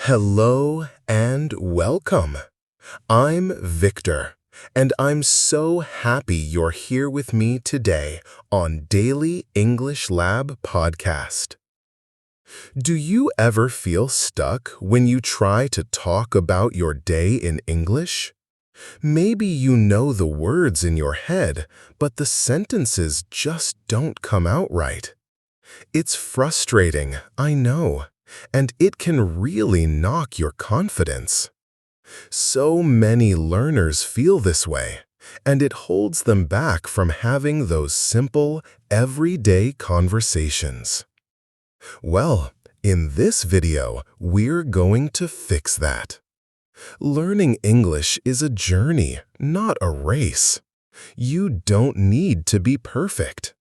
Hello and welcome. I'm Victor, and I'm so happy you're here with me today on Daily English Lab Podcast. Do you ever feel stuck when you try to talk about your day in English? Maybe you know the words in your head, but the sentences just don't come out right. It's frustrating, I know, and it can really knock your confidence. So many learners feel this way, and it holds them back from having those simple, everyday conversations. Well, in this video, we're going to fix that. Learning English is a journey, not a race. You don't need to be perfect.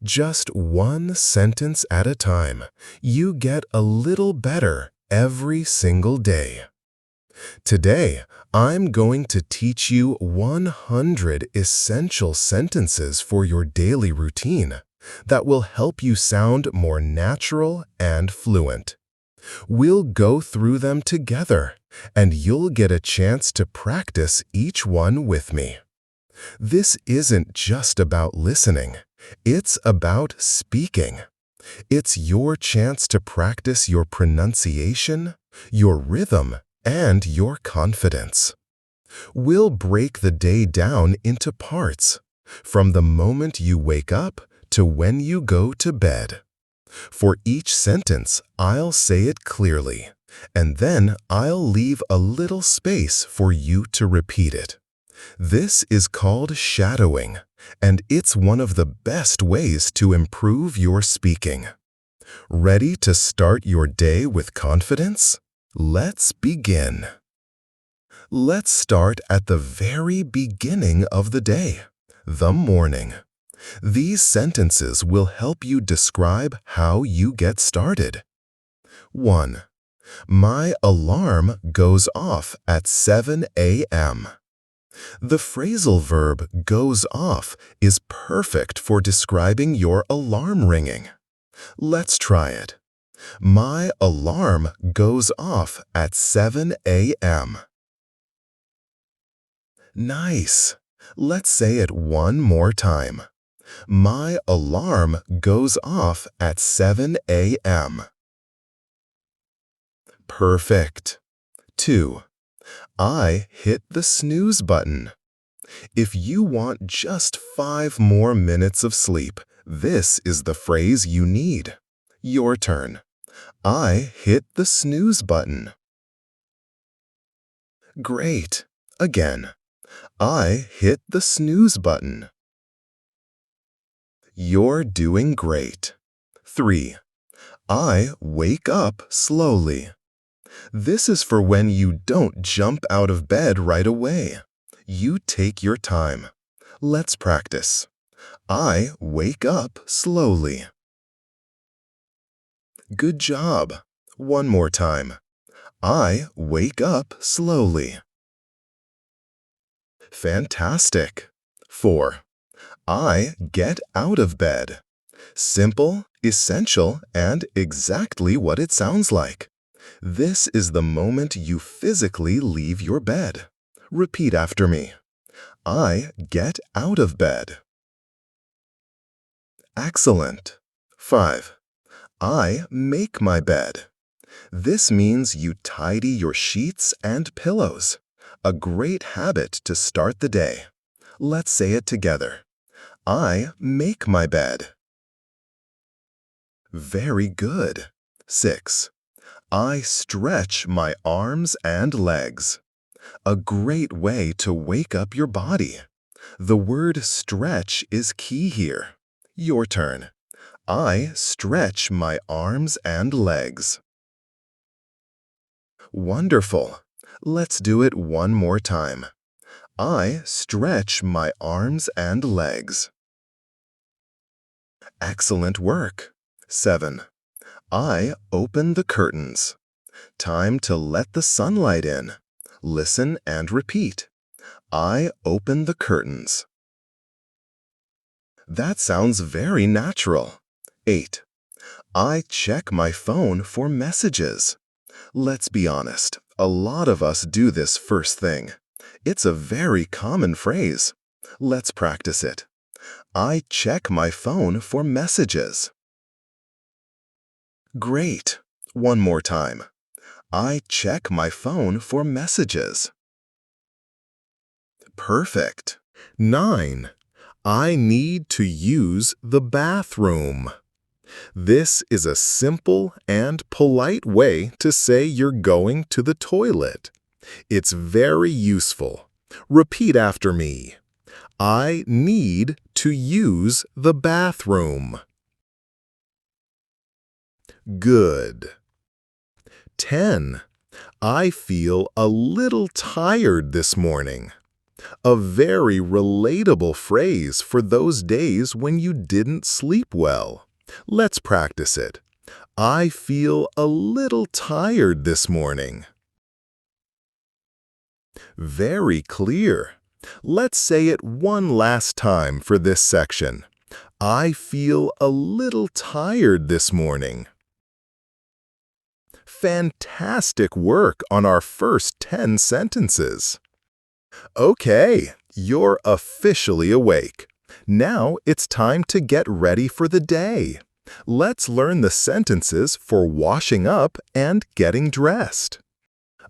Just one sentence at a time, you get a little better every single day. Today, I'm going to teach you 100 essential sentences for your daily routine that will help you sound more natural and fluent. We'll go through them together, and you'll get a chance to practice each one with me. This isn't just about listening. It's about speaking. It's your chance to practice your pronunciation, your rhythm, and your confidence. We'll break the day down into parts, from the moment you wake up to when you go to bed. For each sentence, I'll say it clearly, and then I'll leave a little space for you to repeat it. This is called shadowing, and it's one of the best ways to improve your speaking. Ready to start your day with confidence? Let's begin. Let's start at the very beginning of the day, the morning. These sentences will help you describe how you get started. 1. My alarm goes off at 7 a.m. The phrasal verb goes off is perfect for describing your alarm ringing. Let's try it. My alarm goes off at 7 a.m. Nice. Let's say it one more time. My alarm goes off at 7 a.m. Perfect. 2. I hit the snooze button. If you want just 5 more minutes of sleep, this is the phrase you need. Your turn. I hit the snooze button. Great. Again. I hit the snooze button. You're doing great. 3. I wake up slowly. This is for when you don't jump out of bed right away. You take your time. Let's practice. I wake up slowly. Good job. One more time. I wake up slowly. Fantastic. 4. I get out of bed. Simple, essential, and exactly what it sounds like. This is the moment you physically leave your bed. Repeat after me. I get out of bed. Excellent. 5. I make my bed. This means you tidy your sheets and pillows. A great habit to start the day. Let's say it together. I make my bed. Very good. 6. I stretch my arms and legs. A great way to wake up your body. The word stretch is key here. Your turn. I stretch my arms and legs. Wonderful. Let's do it one more time. I stretch my arms and legs. Excellent work. 7. I open the curtains. Time to let the sunlight in. Listen and repeat. I open the curtains. That sounds very natural. 8. I check my phone for messages. Let's be honest, a lot of us do this first thing. It's a very common phrase. Let's practice it. I check my phone for messages. Great. One more time. I check my phone for messages. Perfect. 9. I need to use the bathroom. This is a simple and polite way to say you're going to the toilet. It's very useful. Repeat after me. I need to use the bathroom. Good. 10. I feel a little tired this morning. A very relatable phrase for those days when you didn't sleep well. Let's practice it. I feel a little tired this morning. Very clear. Let's say it one last time for this section. I feel a little tired this morning. Fantastic work on our first 10 sentences. Okay, you're officially awake. Now it's time to get ready for the day. Let's learn the sentences for washing up and getting dressed.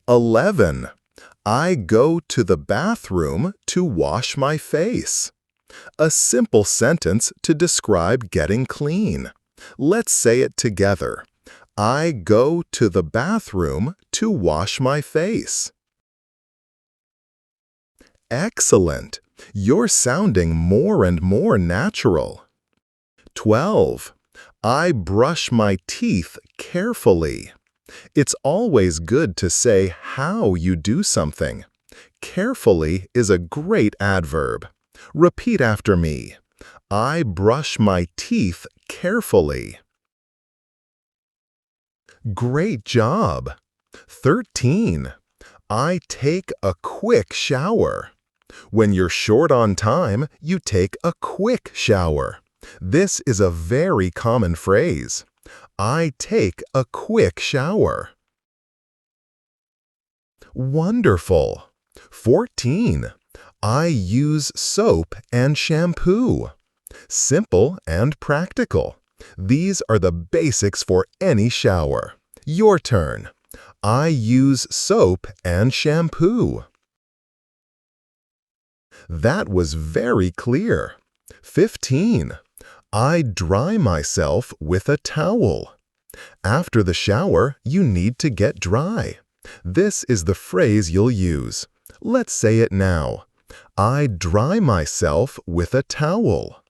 11. I go to the bathroom to wash my face. A simple sentence to describe getting clean. Let's say it together. I go to the bathroom to wash my face. Excellent! You're sounding more and more natural. 12. I brush my teeth carefully. It's always good to say how you do something. Carefully is a great adverb. Repeat after me. I brush my teeth carefully. Great job! 13. I take a quick shower. When you're short on time, you take a quick shower. This is a very common phrase. I take a quick shower. Wonderful! 14. I use soap and shampoo. Simple and practical. These are the basics for any shower. Your turn. I use soap and shampoo. That was very clear. 15. I dry myself with a towel. After the shower, you need to get dry. This is the phrase you'll use. Let's say it now. I dry myself with a towel.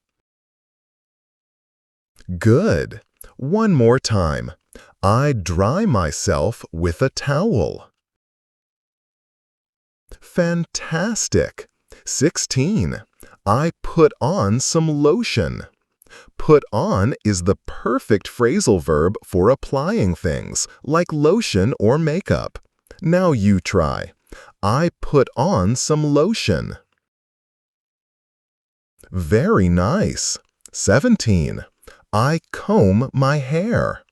Good. One more time. I dry myself with a towel. Fantastic! 16. I put on some lotion. Put on is the perfect phrasal verb for applying things, like lotion or makeup. Now you try. I put on some lotion. Very nice. 17. I comb my hair.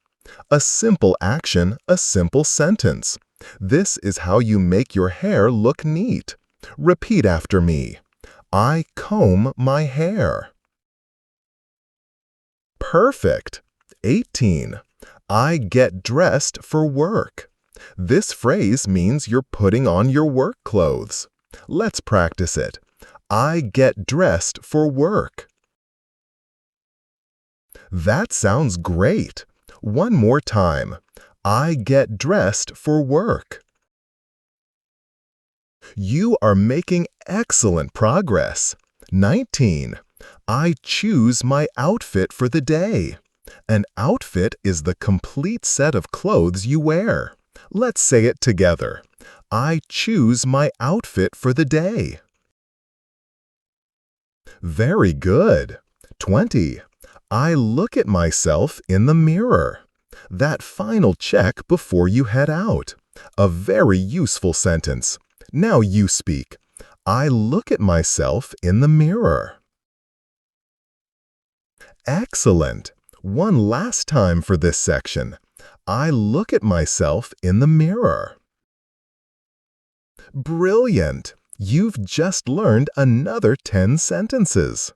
A simple action, a simple sentence. This is how you make your hair look neat. Repeat after me. I comb my hair. Perfect. 18. I get dressed for work. This phrase means you're putting on your work clothes. Let's practice it. I get dressed for work. That sounds great. One more time. I get dressed for work. You are making excellent progress. 19. I choose my outfit for the day. An outfit is the complete set of clothes you wear. Let's say it together. I choose my outfit for the day. Very good. 20. I look at myself in the mirror. That final check before you head out. A very useful sentence. Now you speak. I look at myself in the mirror. Excellent! One last time for this section. I look at myself in the mirror. Brilliant! You've just learned another 10 sentences.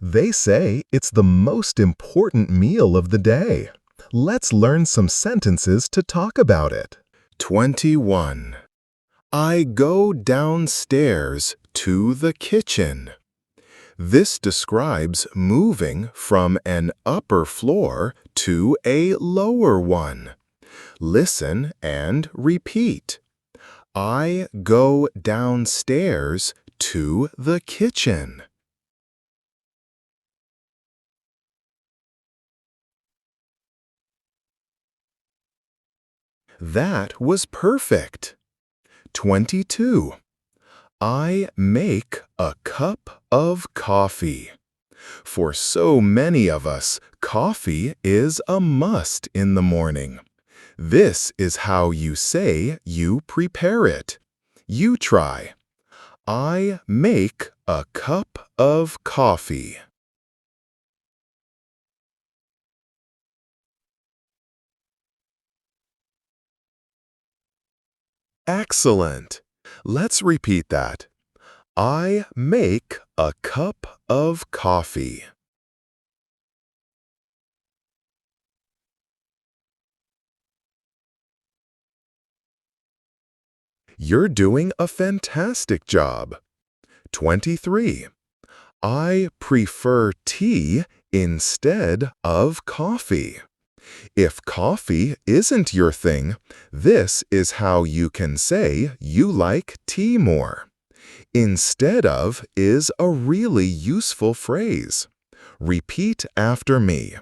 They say it's the most important meal of the day. Let's learn some sentences to talk about it. 21. I go downstairs to the kitchen. This describes moving from an upper floor to a lower one. Listen and repeat. I go downstairs to the kitchen. That was perfect. 22. I make a cup of coffee. For so many of us, coffee is a must in the morning. This is how you say you prepare it. You try. I make a cup of coffee. Excellent. Let's repeat that. I make a cup of coffee. You're doing a fantastic job. 23. I prefer tea instead of coffee. If coffee isn't your thing, this is how you can say you like tea more. Instead of is a really useful phrase. Repeat after me.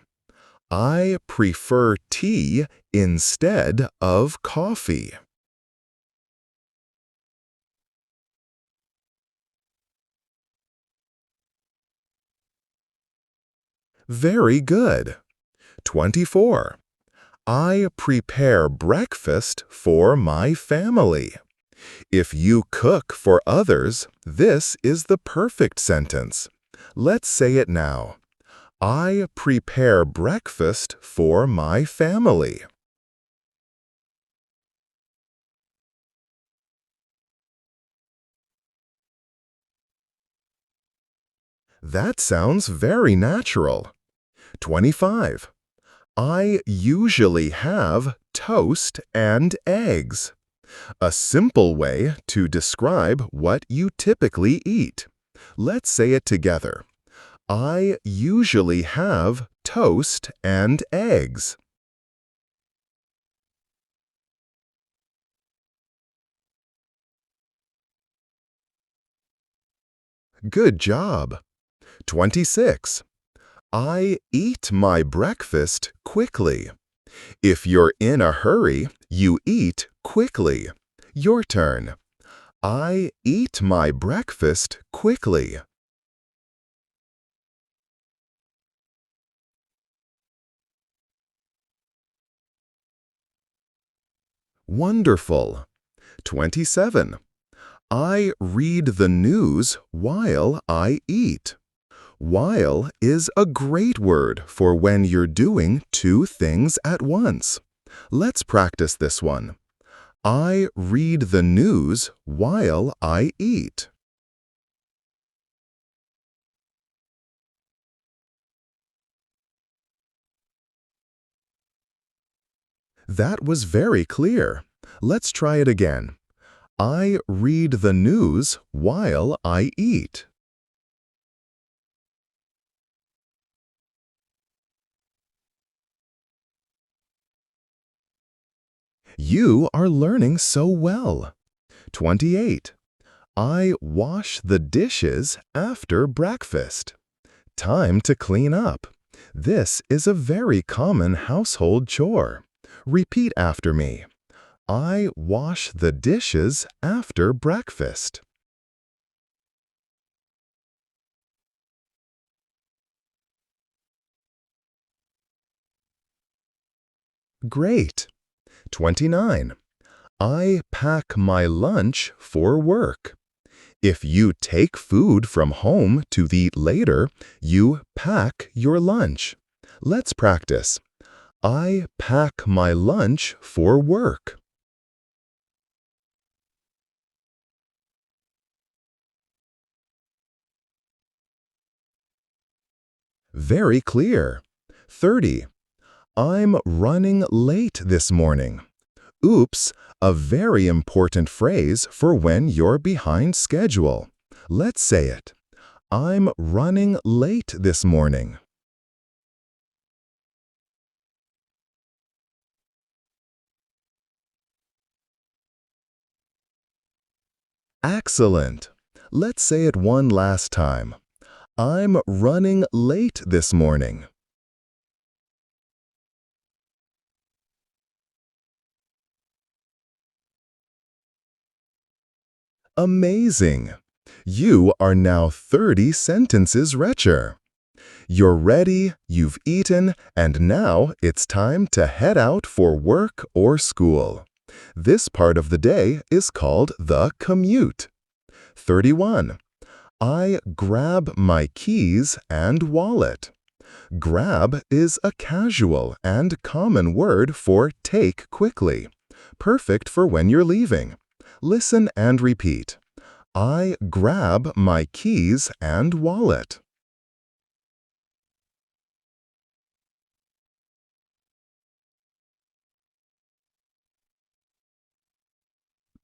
I prefer tea instead of coffee. Very good. 24. I prepare breakfast for my family. If you cook for others, this is the perfect sentence. Let's say it now. I prepare breakfast for my family. That sounds very natural. 25. I usually have toast and eggs. A simple way to describe what you typically eat. Let's say it together. I usually have toast and eggs. Good job. 26. I eat my breakfast quickly. If you're in a hurry, you eat quickly. Your turn. I eat my breakfast quickly. Wonderful. 27. I read the news while I eat. While is a great word for when you're doing two things at once. Let's practice this one. I read the news while I eat. That was very clear. Let's try it again. I read the news while I eat. You are learning so well. 28. I wash the dishes after breakfast. Time to clean up. This is a very common household chore. Repeat after me. I wash the dishes after breakfast. Great. 29. I pack my lunch for work. If you take food from home to eat later, you pack your lunch. Let's practice. I pack my lunch for work. Very clear. 30. I'm running late this morning. Oops, a very important phrase for when you're behind schedule. Let's say it. I'm running late this morning. Excellent. Let's say it one last time. I'm running late this morning. Amazing! You are now 30 sentences richer. You're ready, you've eaten, and now it's time to head out for work or school. This part of the day is called the commute. 31. I grab my keys and wallet. Grab is a casual and common word for take quickly, perfect for when you're leaving. Listen and repeat. I grab my keys and wallet.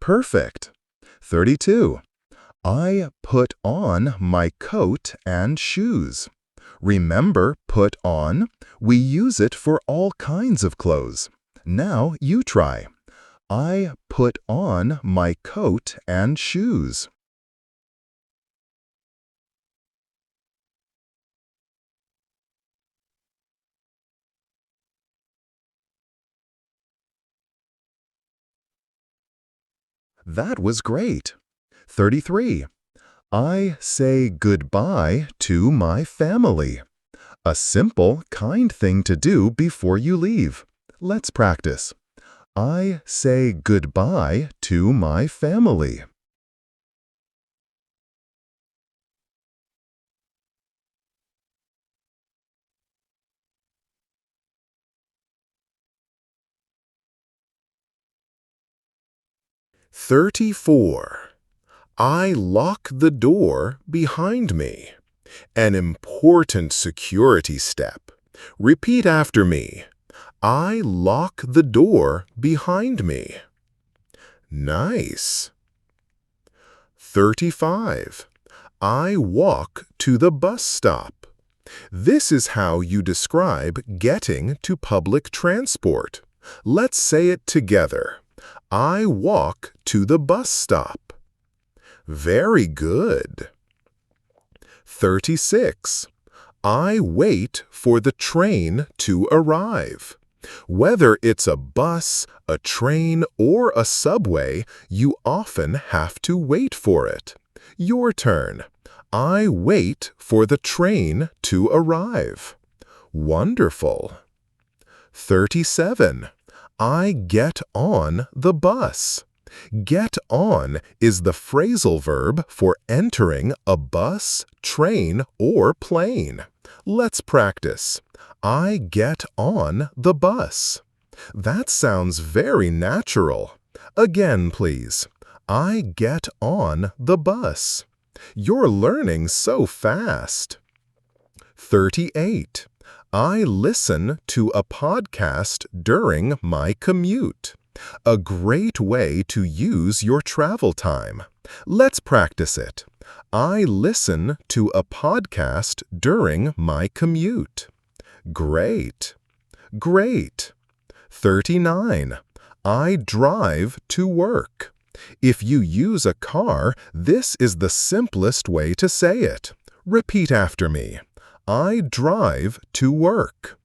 Perfect. 32. I put on my coat and shoes. Remember put on? We use it for all kinds of clothes. Now you try. I put on my coat and shoes. That was great. 33. I say goodbye to my family. A simple, kind thing to do before you leave. Let's practice. I say goodbye to my family. "34. I lock the door behind me. An important security step. Repeat after me. I lock the door behind me." Nice. 35. I walk to the bus stop. This is how you describe getting to public transport. Let's say it together. I walk to the bus stop. Very good. 36. I wait for the train to arrive. Whether it's a bus, a train, or a subway, you often have to wait for it. Your turn. I wait for the train to arrive. Wonderful. 37. I get on the bus. Get on is the phrasal verb for entering a bus, train, or plane. Let's practice. I get on the bus. That sounds very natural. Again, please. I get on the bus. You're learning so fast. 38. I listen to a podcast during my commute. A great way to use your travel time. Let's practice it. I listen to a podcast during my commute. Great. Great. 39. I drive to work. If you use a car, this is the simplest way to say it. Repeat after me. I drive to work.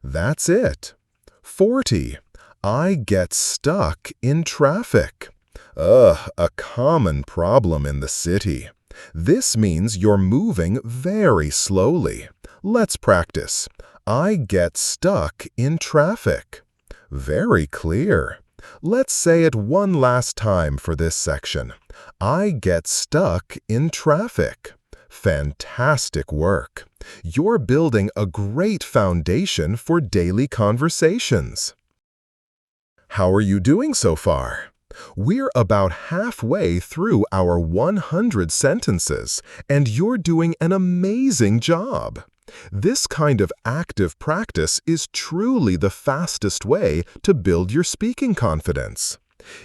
That's it. 40. I get stuck in traffic. A common problem in the city. This means you're moving very slowly. Let's practice. I get stuck in traffic. Very clear. Let's say it one last time for this section. I get stuck in traffic. Fantastic work. You're building a great foundation for daily conversations. How are you doing so far? We're about halfway through our 100 sentences, and you're doing an amazing job. This kind of active practice is truly the fastest way to build your speaking confidence.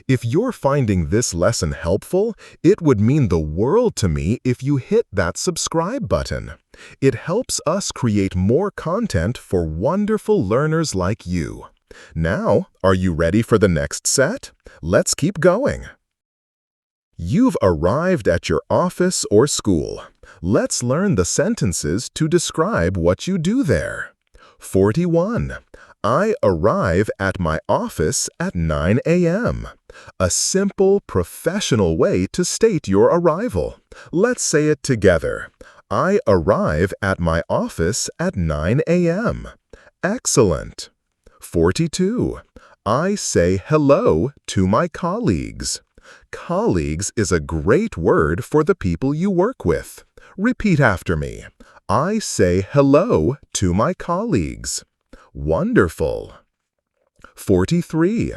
If you're finding this lesson helpful, it would mean the world to me if you hit that subscribe button. It helps us create more content for wonderful learners like you. Now, are you ready for the next set? Let's keep going. You've arrived at your office or school. Let's learn the sentences to describe what you do there. 41. I arrive at my office at 9 a.m. A simple, professional way to state your arrival. Let's say it together. I arrive at my office at 9 a.m. Excellent. 42. I say hello to my colleagues. Colleagues is a great word for the people you work with. Repeat after me. I say hello to my colleagues. Wonderful. 43.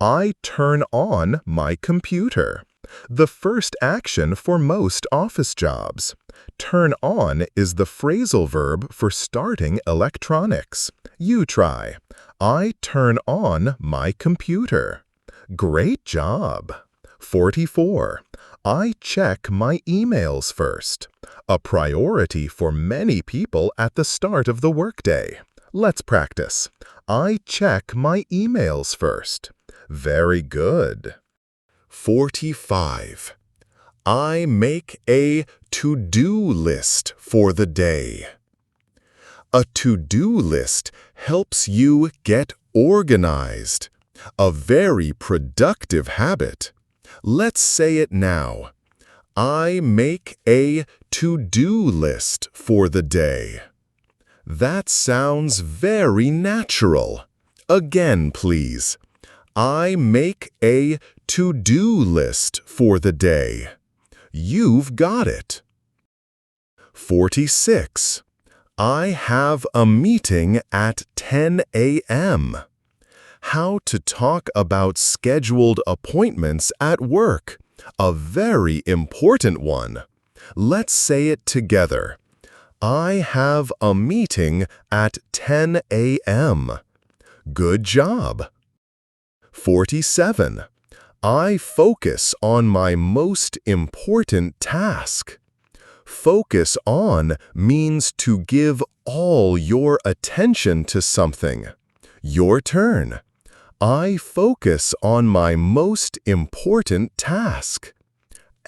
I turn on my computer. The first action for most office jobs. Turn on is the phrasal verb for starting electronics. You try. I turn on my computer. Great job. 44. I check my emails first. A priority for many people at the start of the workday. Let's practice. I check my emails first. Very good. 45. I make a to-do list for the day. A to-do list helps you get organized. A very productive habit. Let's say it now. I make a to-do list for the day. That sounds very natural. Again, please. I make a to-do list for the day. You've got it. 46. I have a meeting at 10 a.m. How to talk about scheduled appointments at work. A very important one. Let's say it together. I have a meeting at 10 a.m. Good job. 47. I focus on my most important task. Focus on means to give all your attention to something. Your turn. I focus on my most important task.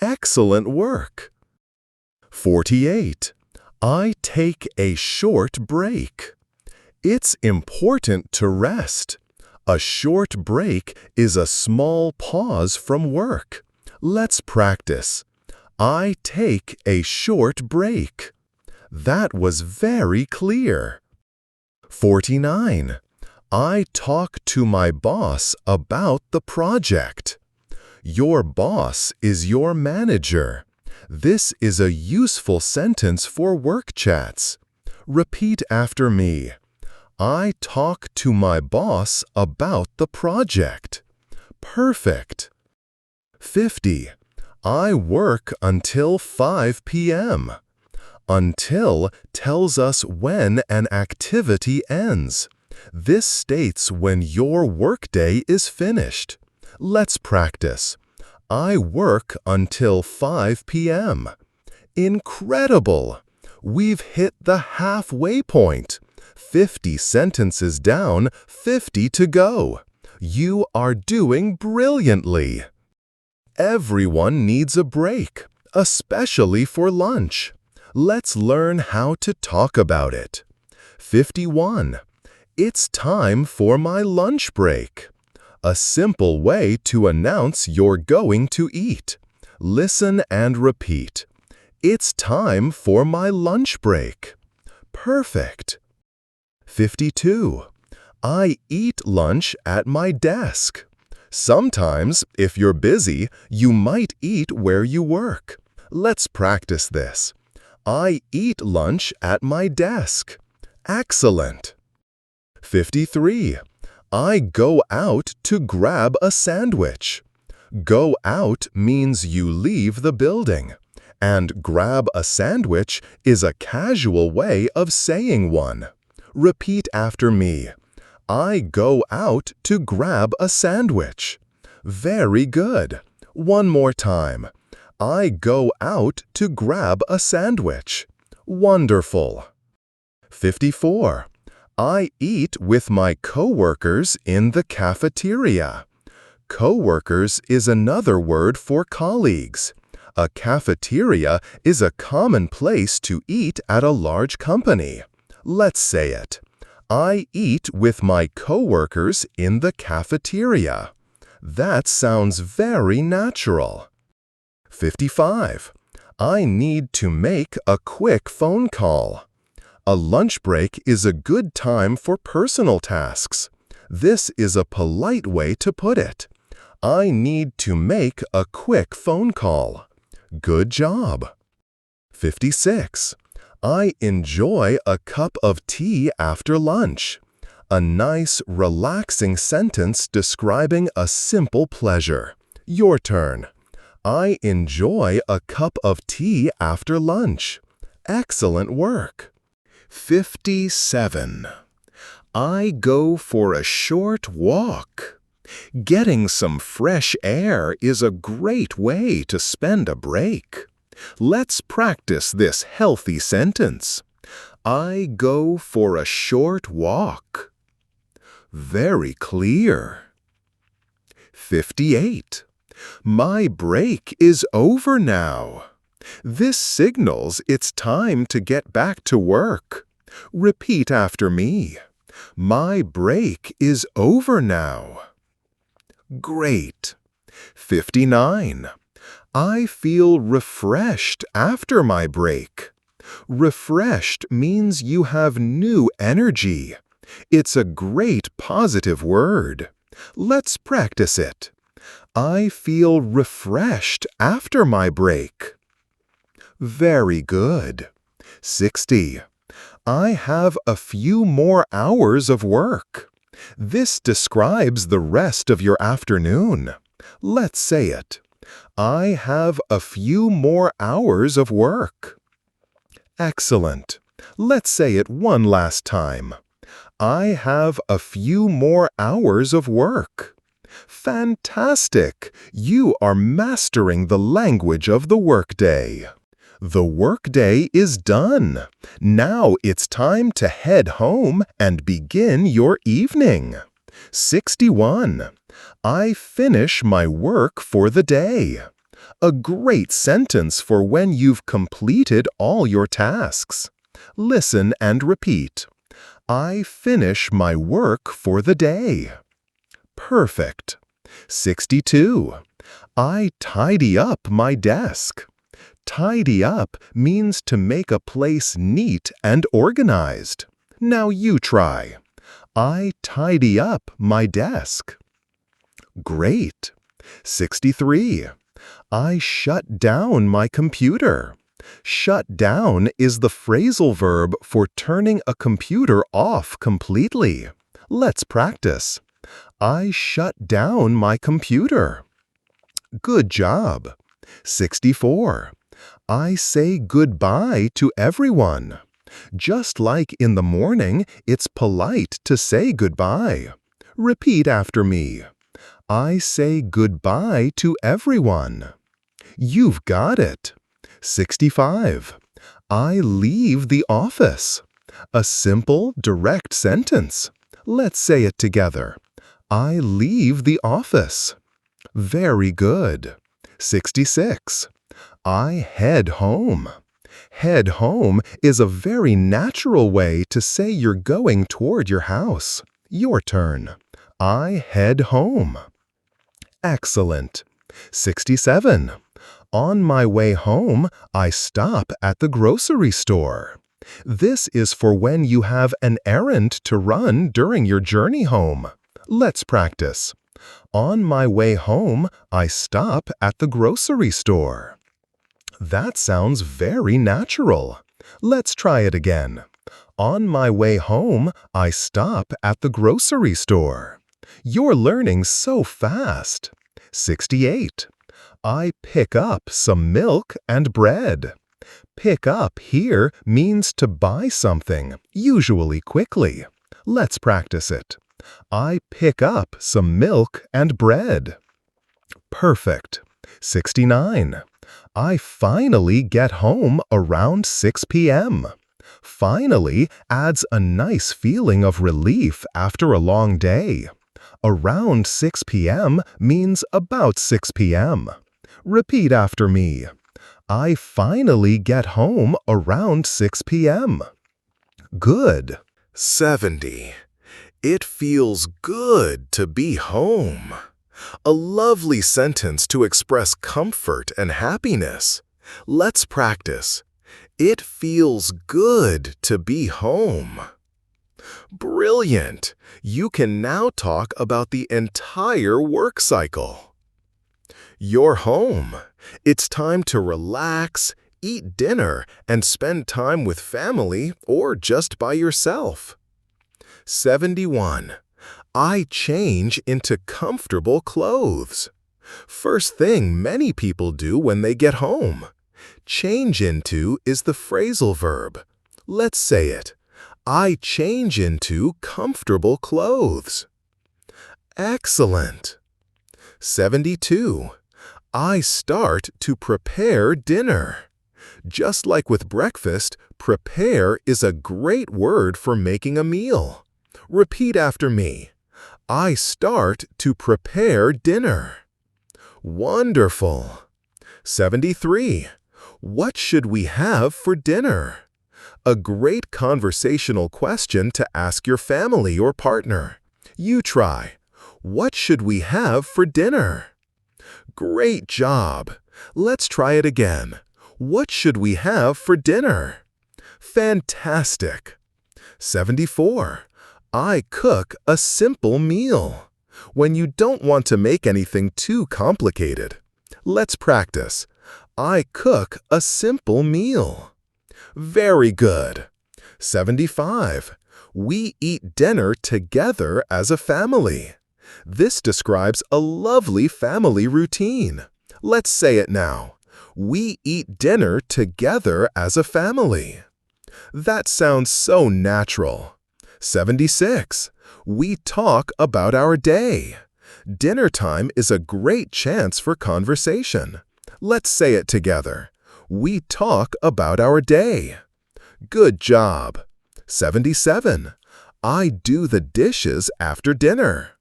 Excellent work. 48. I take a short break. It's important to rest. A short break is a small pause from work. Let's practice. I take a short break. That was very clear. 49. I talk to my boss about the project. Your boss is your manager. This is a useful sentence for work chats. Repeat after me. I talk to my boss about the project. Perfect. 50. I work until 5 p.m. Until tells us when an activity ends. This states when your workday is finished. Let's practice. I work until 5 p.m. Incredible! We've hit the halfway point. 50 sentences down, 50 to go. You are doing brilliantly. Everyone needs a break, especially for lunch. Let's learn how to talk about it. 51. It's time for my lunch break. A simple way to announce you're going to eat. Listen and repeat. It's time for my lunch break. Perfect. 52. I eat lunch at my desk. Sometimes, if you're busy, you might eat where you work. Let's practice this. I eat lunch at my desk. Excellent. 53. I go out to grab a sandwich. Go out means you leave the building, and grab a sandwich is a casual way of saying one. Repeat after me. I go out to grab a sandwich. Very good. One more time. I go out to grab a sandwich. Wonderful. 54. I eat with my coworkers in the cafeteria. Coworkers is another word for colleagues. A cafeteria is a common place to eat at a large company. Let's say it. I eat with my coworkers in the cafeteria. That sounds very natural. 55. I need to make a quick phone call. A lunch break is a good time for personal tasks. This is a polite way to put it. I need to make a quick phone call. Good job. 56. I enjoy a cup of tea after lunch. A nice, relaxing sentence describing a simple pleasure. Your turn. I enjoy a cup of tea after lunch. Excellent work. 57. I go for a short walk. Getting some fresh air is a great way to spend a break. Let's practice this healthy sentence. I go for a short walk. Very clear. 58. My break is over now. This signals it's time to get back to work. Repeat after me. My break is over now. Great. 59. I feel refreshed after my break. Refreshed means you have new energy. It's a great positive word. Let's practice it. I feel refreshed after my break. Very good. 60. I have a few more hours of work. This describes the rest of your afternoon. Let's say it. I have a few more hours of work. Excellent. Let's say it one last time. I have a few more hours of work. Fantastic! You are mastering the language of the workday. The workday is done. Now it's time to head home and begin your evening. 61. I finish my work for the day. A great sentence for when you've completed all your tasks. Listen and repeat. I finish my work for the day. Perfect. 62. I tidy up my desk. Tidy up means to make a place neat and organized. Now you try. I tidy up my desk. Great. 63. I shut down my computer. Shut down is the phrasal verb for turning a computer off completely. Let's practice. I shut down my computer. Good job. 64. I say goodbye to everyone. Just like in the morning, it's polite to say goodbye. Repeat after me. I say goodbye to everyone. You've got it. 65. I leave the office. A simple, direct sentence. Let's say it together. I leave the office. Very good. 66. I head home. Head home is a very natural way to say you're going toward your house. Your turn. I head home. Excellent. 67. On my way home, I stop at the grocery store. This is for when you have an errand to run during your journey home. Let's practice. On my way home, I stop at the grocery store. That sounds very natural. Let's try it again. On my way home, I stop at the grocery store. You're learning so fast. 68. I pick up some milk and bread. Pick up here means to buy something, usually quickly. Let's practice it. I pick up some milk and bread. Perfect. 69. I finally get home around 6 p.m. Finally adds a nice feeling of relief after a long day. Around 6 p.m. means about 6 p.m. Repeat after me. I finally get home around 6 p.m. Good. 70. It feels good to be home. A lovely sentence to express comfort and happiness. Let's practice. It feels good to be home. Brilliant! You can now talk about the entire work cycle. You're home. It's time to relax, eat dinner, and spend time with family or just by yourself. 71. I change into comfortable clothes. First thing many people do when they get home. Change into is the phrasal verb. Let's say it. I change into comfortable clothes. Excellent. 72. I start to prepare dinner. Just like with breakfast, prepare is a great word for making a meal. Repeat after me. I start to prepare dinner. Wonderful. 73. What should we have for dinner? A great conversational question to ask your family or partner. You try. What should we have for dinner? Great job. Let's try it again. What should we have for dinner? Fantastic. 74. I cook a simple meal. When you don't want to make anything too complicated. Let's practice. I cook a simple meal. Very good. 75. We eat dinner together as a family. This describes a lovely family routine. Let's say it now. We eat dinner together as a family. That sounds so natural. 76. We talk about our day. Dinner time is a great chance for conversation. Let's say it together. We talk about our day. Good job. 77. I do the dishes after dinner.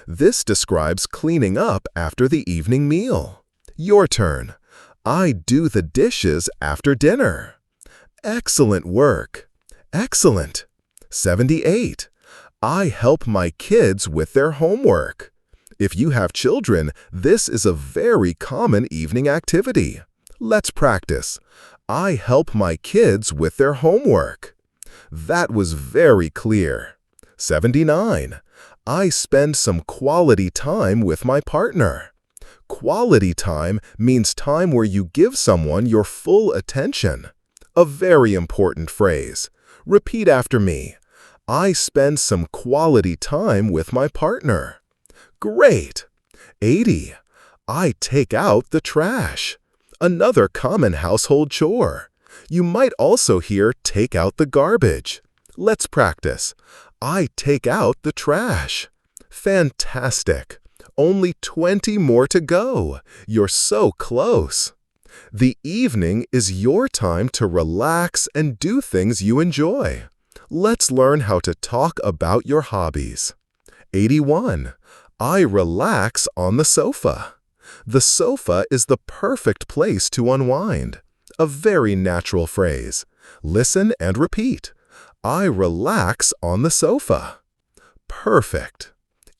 This describes cleaning up after the evening meal. Your turn. I do the dishes after dinner. Excellent work. Excellent. 78. I help my kids with their homework. If you have children, this is a very common evening activity. Let's practice. I help my kids with their homework. That was very clear. 79. I spend some quality time with my partner. Quality time means time where you give someone your full attention. A very important phrase. Repeat after me. I spend some quality time with my partner. Great! 80. I take out the trash. Another common household chore. You might also hear take out the garbage. Let's practice. I take out the trash. Fantastic! Only 20 more to go. You're so close. The evening is your time to relax and do things you enjoy. Let's learn how to talk about your hobbies. 81. I relax on the sofa. The sofa is the perfect place to unwind. A very natural phrase. Listen and repeat. I relax on the sofa. Perfect.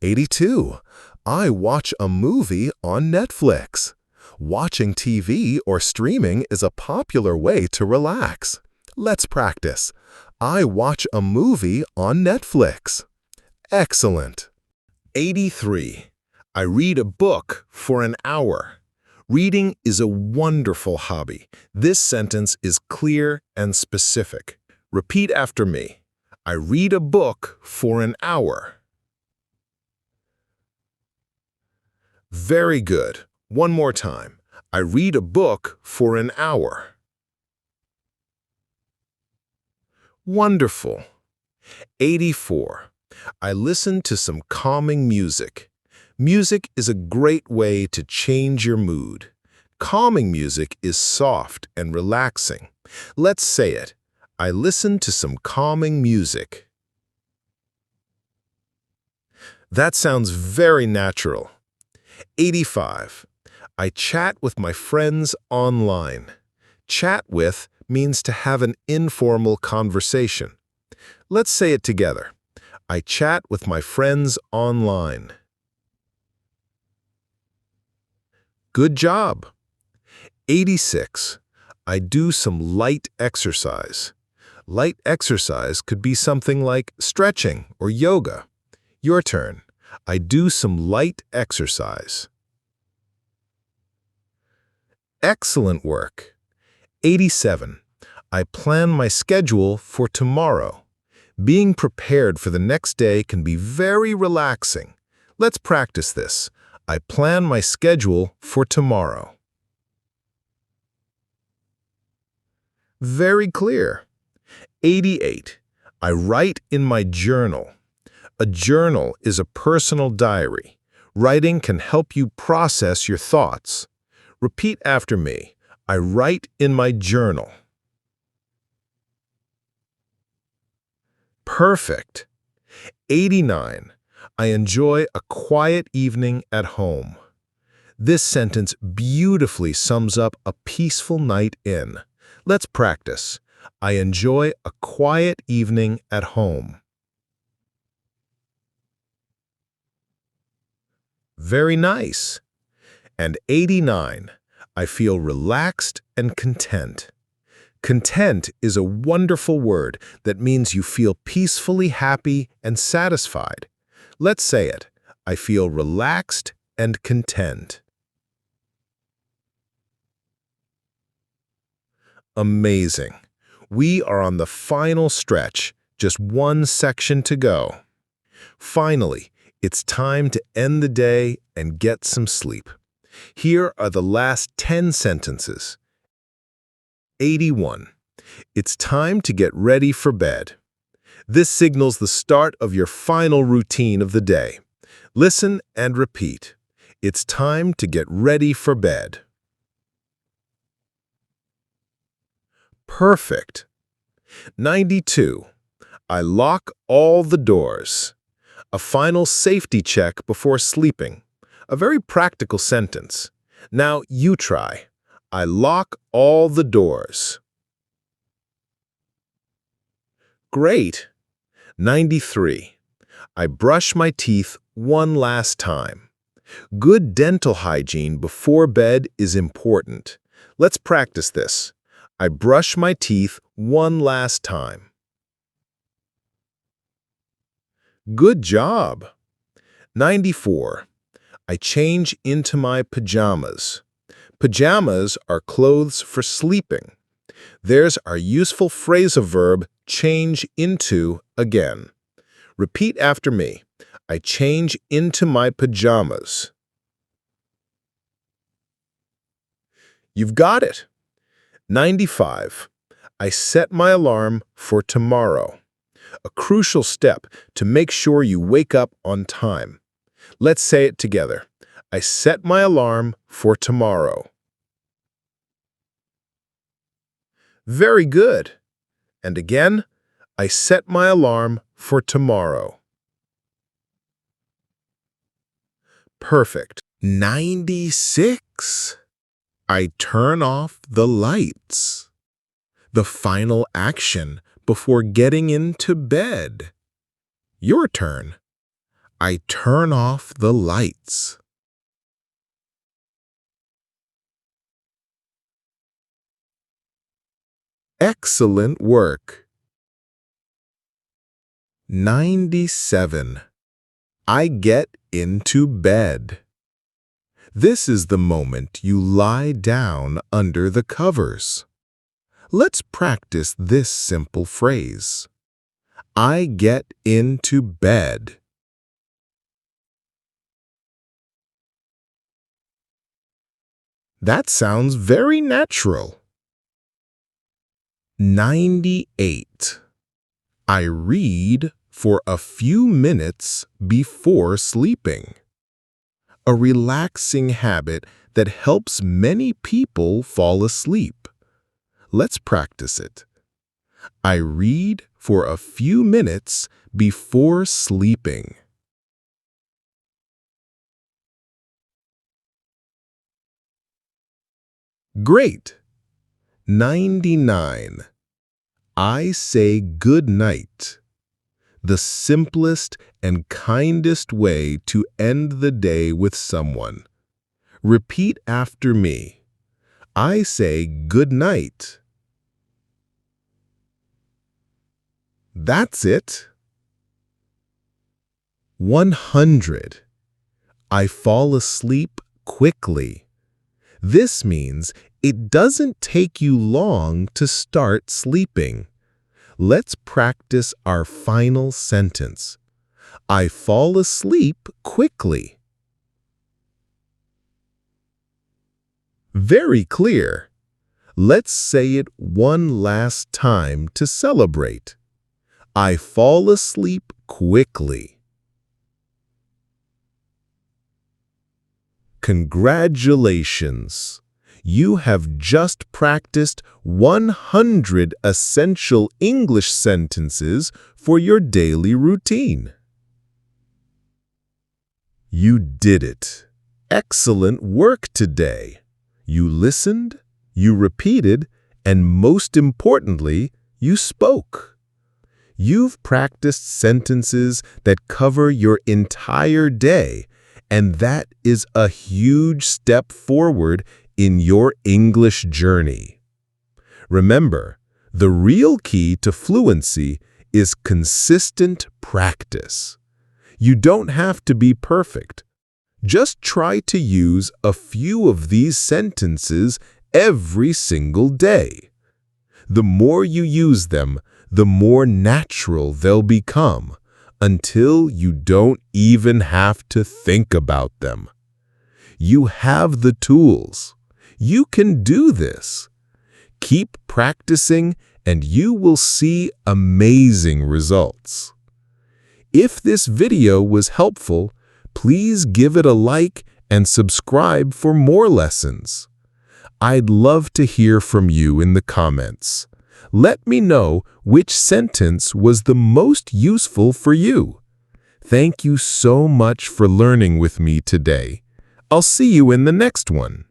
82. I watch a movie on Netflix. Watching TV or streaming is a popular way to relax. Let's practice. I watch a movie on Netflix. Excellent. 83. I read a book for an hour. Reading is a wonderful hobby. This sentence is clear and specific. Repeat after me. I read a book for an hour. Very good. One more time. I read a book for an hour. Wonderful. 84. I listen to some calming music. Music is a great way to change your mood. Calming music is soft and relaxing. Let's say it. I listen to some calming music. That sounds very natural. 85. I chat with my friends online. Chat with means to have an informal conversation. Let's say it together. I chat with my friends online. Good job. 86. I do some light exercise. Light exercise could be something like stretching or yoga. Your turn. I do some light exercise. Excellent work. 87. I plan my schedule for tomorrow. Being prepared for the next day can be very relaxing. Let's practice this. I plan my schedule for tomorrow. Very clear. 88. I write in my journal. A journal is a personal diary. Writing can help you process your thoughts. Repeat after me. I write in my journal. Perfect. 89. I enjoy a quiet evening at home. This sentence beautifully sums up a peaceful night in. Let's practice. I enjoy a quiet evening at home. Very nice. And 89. I feel relaxed and content. Content is a wonderful word that means you feel peacefully happy and satisfied. Let's say it. I feel relaxed and content. Amazing. We are on the final stretch, just one section to go. Finally, it's time to end the day and get some sleep. Here are the last 10 sentences. 81. It's time to get ready for bed. This signals the start of your final routine of the day. Listen and repeat. It's time to get ready for bed. Perfect. 92. I lock all the doors. A final safety check before sleeping. A very practical sentence. Now you try. I lock all the doors. Great. 93. I brush my teeth one last time. Good dental hygiene before bed is important. Let's practice this. I brush my teeth one last time. Good job. 94. I change into my pajamas. Pajamas are clothes for sleeping. There's our useful phrasal verb, change into, again. Repeat after me. I change into my pajamas. You've got it. 95. I set my alarm for tomorrow. A crucial step to make sure you wake up on time. Let's say it together. I set my alarm for tomorrow. Very good. And again, I set my alarm for tomorrow. Perfect. 96. I turn off the lights. The final action before getting into bed. Your turn. I turn off the lights. Excellent work. 97. I get into bed. This is the moment you lie down under the covers. Let's practice this simple phrase. I get into bed. That sounds very natural. 98. I read for a few minutes before sleeping. A relaxing habit that helps many people fall asleep. Let's practice it. I read for a few minutes before sleeping. Great! 99. I say good night. The simplest and kindest way to end the day with someone. Repeat after me. I say good night. That's it. 100. I fall asleep quickly. This means it doesn't take you long to start sleeping. Let's practice our final sentence. I fall asleep quickly. Very clear. Let's say it one last time to celebrate. I fall asleep quickly. Congratulations! You have just practiced 100 essential English sentences for your daily routine. You did it. Excellent work today. You listened, you repeated, and most importantly, you spoke. You've practiced sentences that cover your entire day, and that is a huge step forward in your English journey. Remember, the real key to fluency is consistent practice. You don't have to be perfect. Just try to use a few of these sentences every single day. The more you use them, the more natural they'll become, until you don't even have to think about them. You have the tools. You can do this. Keep practicing and you will see amazing results. If this video was helpful, please give it a like and subscribe for more lessons. I'd love to hear from you in the comments. Let me know which sentence was the most useful for you. Thank you so much for learning with me today. I'll see you in the next one.